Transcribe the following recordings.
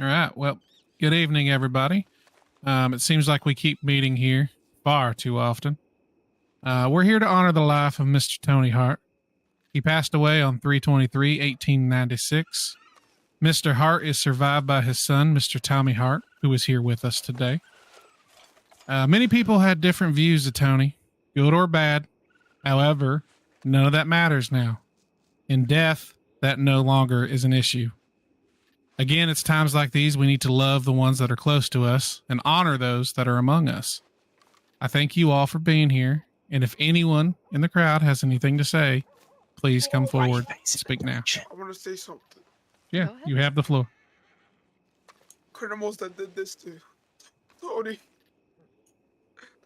All right. Well, good evening, everybody. It seems like we keep meeting here far too often. We're here to honor the life of Mr. Tony Hart. He passed away on 3/23/1896. Mr. Hart is survived by his son, Mr. Tommy Hart, who is here with us today. Many people had different views of Tony, good or bad. However, none of that matters now. In death, that no longer is an issue. Again, it's times like these we need to love the ones that are close to us and honor those that are among us. I thank you all for being here, and if anyone in the crowd has anything to say, please come forward and speak now. I want to say something. Yeah, you have the floor. Criminals that did this to Tony,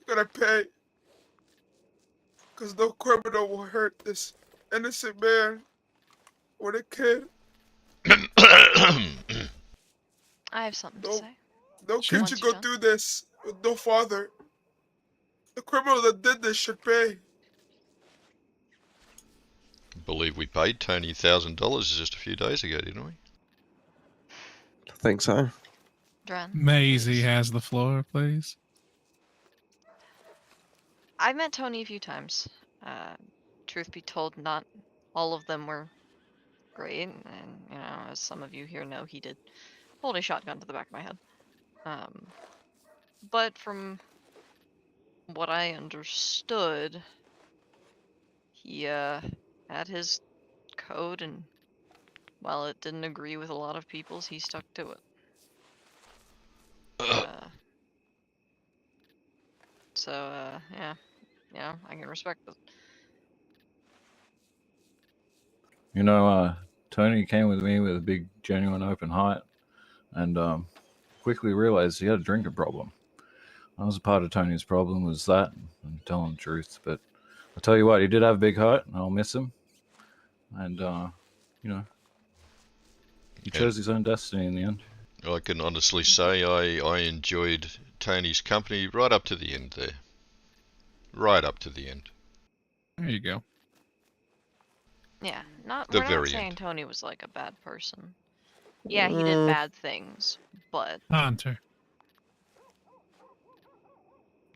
they're gonna pay. Because no criminal will hurt this innocent man or a kid. I have something to say. No kid should go through this with no father. The criminal that did this should pay. I believe we paid Tony $1,000 just a few days ago, didn't we? I think so. Dren, Maisie has the floor, please. I've met Tony a few times. Truth be told, not all of them were great, and as some of you here know, he did hold a shotgun to the back of my head. But from what I understood, he had his code, and while it didn't agree with a lot of people's, he stuck to it. Yeah, I can respect it. Tony came with me with a big, genuine, open heart, and quickly realized he had a drinking problem. That was a part of Tony's problem, was that, and telling the truth. But I'll tell you what, he did have a big heart, and I'll miss him. And, he chose his own destiny in the end. I can honestly say I enjoyed Tony's company right up to the end there. Right up to the end. There you go. Yeah, we're not saying Tony was like a bad person. Yeah, he did bad things, but... Hunter.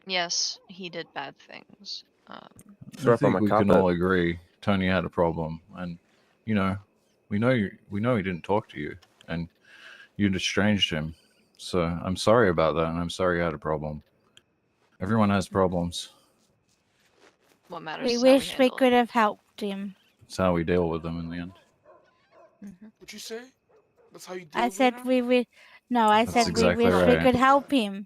Yes, he did bad things. I think we can all agree Tony had a problem, and we know he didn't talk to you, and you'd estranged him. So I'm sorry about that, and I'm sorry you had a problem. Everyone has problems. What matters? We wish we could have helped him. It's how we deal with them in the end. What'd you say? That's how you deal I with said him? we wish. No, I That's said exactly we wish right. we could help him.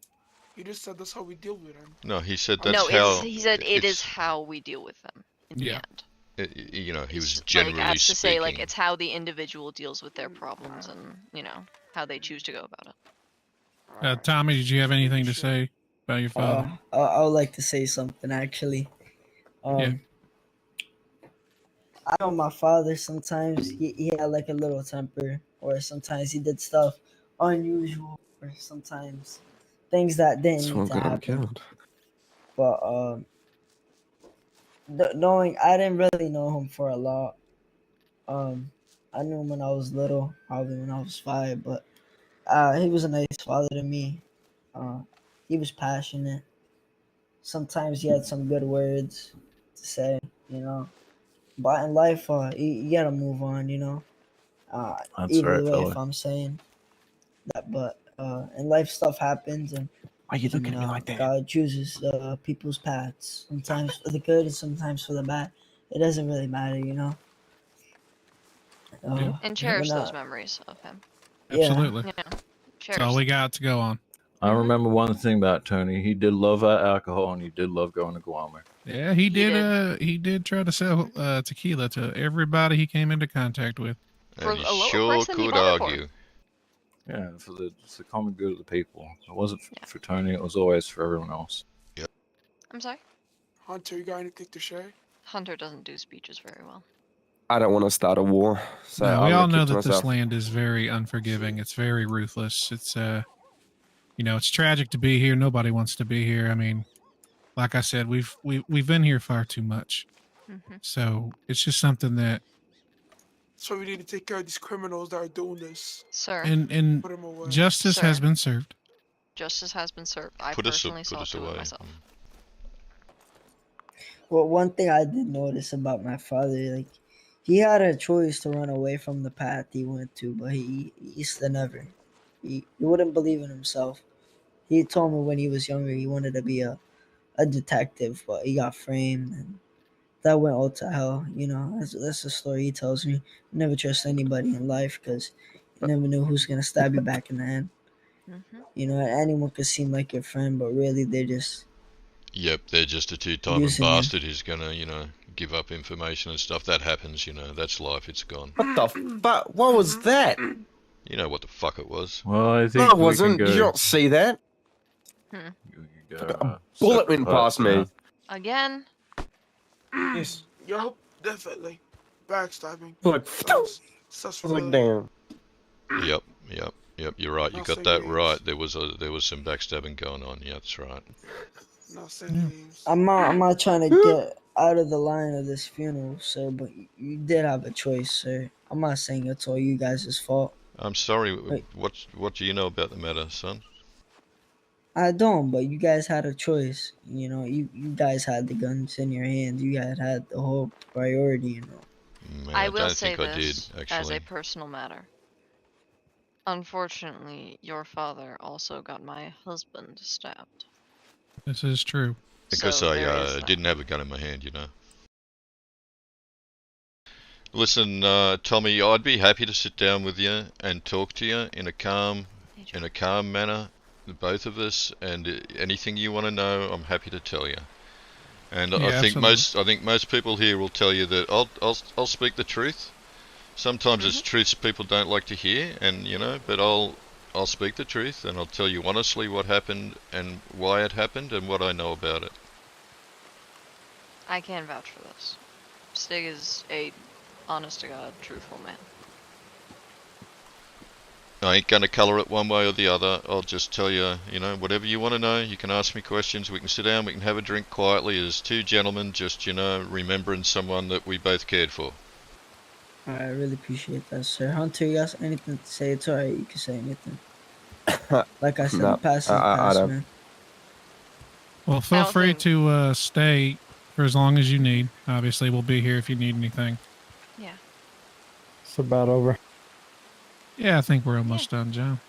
You just said that's how we deal with him. No, he said that's how... he said it is how we deal with them in the end. He was generally as to say, speaking. it's how the individual deals with their problems and, how they choose to go about it. Tommy, did you have anything to say about your father? I would like to say something, actually. Yeah. I know my father, sometimes he had like a little temper, or sometimes he did stuff unusual, or sometimes things that didn't need to happen. But I didn't really know him for a lot. I knew him when I was little, probably when I was 5, but he was a nice father to me. He was passionate. Sometimes he had some good words to say, But in life, you gotta move on, That's either right, way, fella. if I'm saying that. But in life, stuff happens, and why are you looking at me like that? God chooses people's paths, sometimes for the good and sometimes for the bad. It doesn't really matter, And cherish those memories of him. Absolutely. That's all we got to go on. I remember one thing about Tony. He did love that alcohol, and he did love going to Guam. Yeah, he did. He did try to sell tequila to everybody he came into contact with. And he sure could argue. Yeah, it's the common good of the people. It wasn't for Tony. It was always for everyone else. Yep. I'm sorry? Hunter, you got anything to share? Hunter doesn't do speeches very well. I don't want to start a war. So No, we all know that this land is very unforgiving. It's very ruthless. It's it's tragic to be here. Nobody wants to be here. I mean, like I said, we've been here far too much. So it's just something that So we need to take care of these criminals that are doing this. Sir, And Put them away. justice has Sir. been served. justice has been served. I Put us personally saw to away. it myself. Well, one thing I did notice about my father, like, he had a choice to run away from the path he went to, but he used to never. He wouldn't believe in himself. He told me when he was younger he wanted to be a detective, but he got framed, and that went all to hell. You know, that's the story he tells me. Never trust anybody in life because you never know who's gonna stab you back in the hand. Mm-hmm. You know, anyone could seem like your friend, but really they're just Yep, they're just a two-timing using you. bastard who's gonna, give up information and stuff. That happens, that's life. It's gone. What the fuck? What was that? You know what the fuck it was. Well, I think No, it we wasn't. can Did you go. not see that? You can A go bullet separate went past parts me. now. Again, Yes. Yup, definitely. Backstabbing. Like, Such I was like, damn. Yep. You're right. You Not got saying that names. right. There was some backstabbing going on. Yeah, that's right. Not saying names. I'm not trying to get out of the line of this funeral, sir, but you did have a choice, sir. I'm not saying it's all you guys' fault. I'm sorry. Wait. What do you know about the matter, son? I don't, but you guys had a choice. You know, you guys had the guns in your hands. You guys had the whole priority, you know. Man, I I will don't say think I did, this as actually. a personal matter. Unfortunately, your father also got my husband stabbed. This is true. Because So there is I that. didn't have a gun in my hand, Listen, Tommy, I'd be happy to sit down with you and talk to you in a calm manner, the both of us, and anything you want to know, I'm happy to tell you. And Yeah, I think absolutely. most people here will tell you that I'll speak the truth. Sometimes it's truths people don't like to hear, and but I'll speak the truth, and I'll tell you honestly what happened and why it happened and what I know about it. I can vouch for this. Stig is a honest to God, truthful man. I ain't gonna colour it one way or the other. I'll just tell you, whatever you want to know. You can ask me questions. We can sit down. We can have a drink quietly as two gentlemen, just remembering someone that we both cared for. I really appreciate that, sir. Hunter, you got anything to say? It's alright, you can say anything. Like I said, No, the past is the I past, don't. man. Well, feel free Allison. to stay for as long as you need. Obviously, we'll be here if you need anything. Yeah. It's about over Yeah, I think we're almost done, John.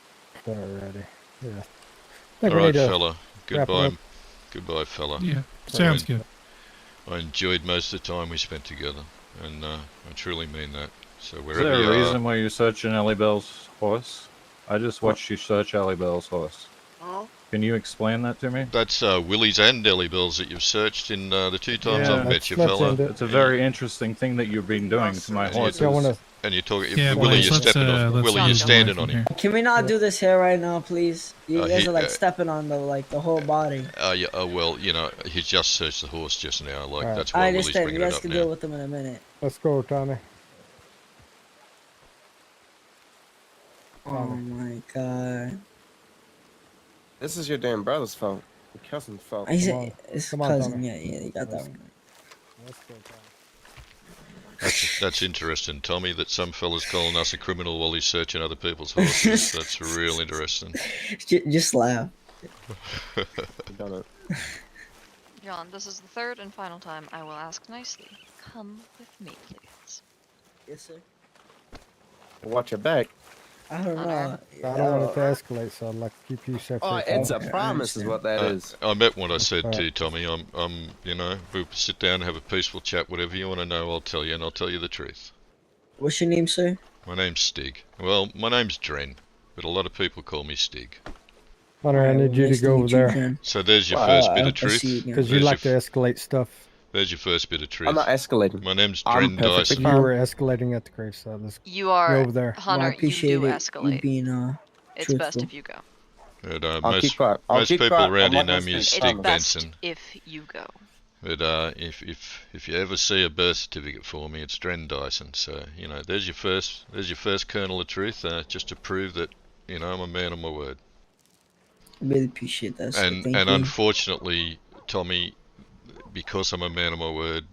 already. Yeah. I think All we right, need to fella. wrap it up. Goodbye, fella. Yeah, sounds good. I enjoyed most of the time we spent together, and I truly mean that. So Is wherever there you a reason why you're searching Ellie Bell's horse? I just watched you search Ellie Bell's horse. Huh? Can you explain that to me? that's Willie's and Ellie Bell's that you've searched in the two times Yeah, I've met you, let's fella. end it. It's a very interesting thing that you've been doing to my And horses. I want to. And you're talking, Yeah, Willie, boys, you're let's, stepping on. let's Willie, move you're standing away on from him. here. Can we not do this here right now, please? You guys he- are like stepping on the whole body. Yeah, well, he just searched the horse just now. Like Alright. that's I why Willie's understand. bringing You it guys up can now. deal with them in a minute. Let's go, Tommy. Oh my god. This is your damn brother's fault. Your cousin's fault. He's Come on. it's Come on, cousin. Tommy. Yeah, you got that one. Let's go, Tommy. That's interesting, Tommy, that some fella's calling us a criminal while he's searching other people's horses. That's real interesting. Just laugh. You done it. John, this is the third and final time I will ask nicely. Come with me, please. Yes, sir. Watch your back. I don't know. Honor. I don't want it to escalate, so I'd like to keep you separate. Oh, it's a Okay, I promise, is understand. what that is. I meant what I said Alright. too, Tommy. We'll sit down and have a peaceful chat. Whatever you want to know, I'll tell you, and I'll tell you the truth. What's your name, sir? My name's Stig. Well, my name's Dren, but a lot of people call me Stig. Hunter, I need you to go over there So there's your first bit of I truth. see you again. because you There's like to your escalate stuff. There's your first bit of truth. I'm not escalating. My name's I'm Dren perfectly Dyson. You fine. were escalating at the graveside. Let's You go are over there. Well, I Hunter. appreciate You do it. You escalate. being It's best truthful. if you go. But, I'll most keep quiet. I'll most keep people quiet. around I'm here not know gonna me as speak. It's Stig best Benson. if you go. But if you ever see a birth certificate for me, it's Dren Dyson. So there's your first kernel of truth, just to prove that I'm a man of my word. I really appreciate that. Sir. And Thank and you. unfortunately, Tommy, because I'm a man of my word,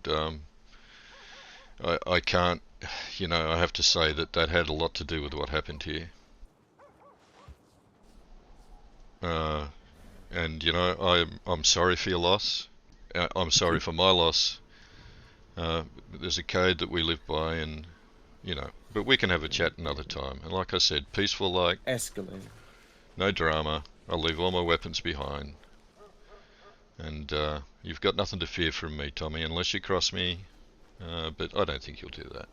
I can't you know, I have to say that that had a lot to do with what happened here. And you know, I'm sorry for your loss. I'm sorry for my loss. There's a code that we live by, and you know, but we can have a chat another time. And like I said, peaceful, like Escalate. no drama. I'll leave all my weapons behind, and you've got nothing to fear from me, Tommy, unless you cross me. But I don't think you'll do that.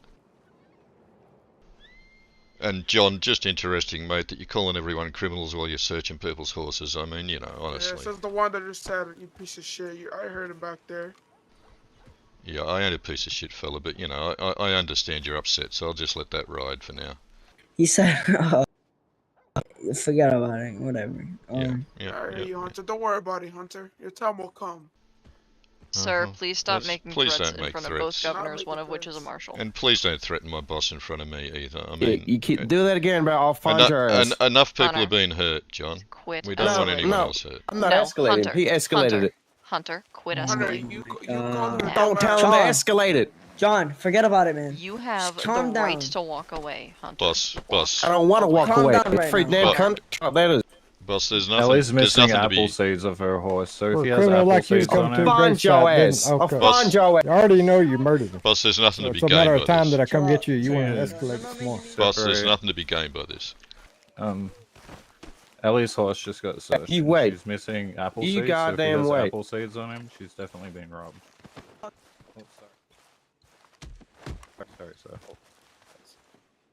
And John, just interesting, mate, that you're calling everyone criminals while you're searching people's horses. I mean, you know, Yeah, honestly. says the one that just said it, you piece of shit. I heard him back there. Yeah, I ain't a piece of shit fella, but you know, I understand you're upset, so I'll just let that ride for now. He said, forget about it. Whatever. Yeah, I hear you, Hunter. Don't worry about it, Hunter. Your time will come. Sir, please stop making please threats don't in make front of threats. both Not governors, making one of which is a threats. marshal. And please don't threaten my boss in front of me either. I Yeah, mean, you keep do that again, bro. I'll find your ass. enough people Connor, are being hurt, John. Quit We don't want escalating. anyone No. else hurt. I'm not No, escalating. Hunter, He escalated Hunter, it. Hunter, quit Hunter, escalating. you called her a Don't tell dumbass. him to John. escalate it. John, forget about it, man. You have the calm right down. to walk away, Hunter. Boss, I don't want to walk Calm away. down You right free now. damn cunt. Drop letters. boss. There's Ellie's nothing. There's missing nothing to apple be. seeds of her horse, so For if a he has criminal apple like you to seeds come on to him, a Find grave your site, then ass. I'll okay. find your ass. I already know you murdered him. Boss, there's nothing So to be it's a matter gained of by time this. that I come get you. You want to escalate this more. Boss, there's Separate. nothing to be gained by this. Ellie's horse just got searched. You and wait. She's missing apple You seeds, so if he goddamn has wait. apple seeds on him, she's definitely been robbed. Oh, sorry, sir.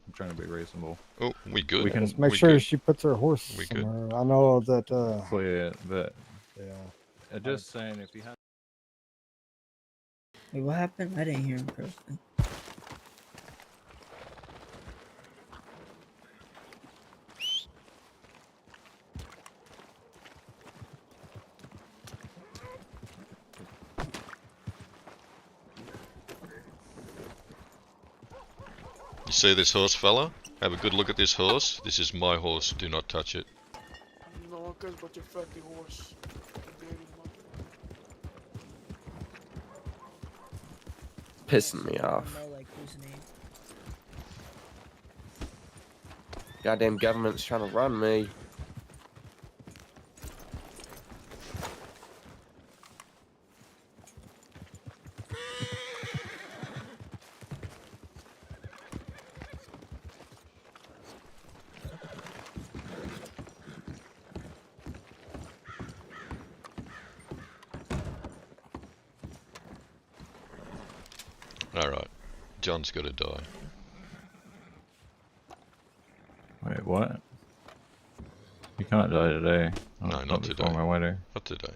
I'm trying to be reasonable. Oh, we good. We can Just make we sure good. she puts her horse We good. somewhere. I know that, clear, but yeah. just saying, if he has. Wait, what happened? I didn't hear him personally. You see this horse, fella? Have a good look at this horse. This is my horse. Do not touch it. No one cares about your filthy horse. Dirty mother. Pissing me off. Goddamn government's trying to run me. Alright. John's gotta die. Wait, what? You can't die today. No, not before today. my wedding. Not today.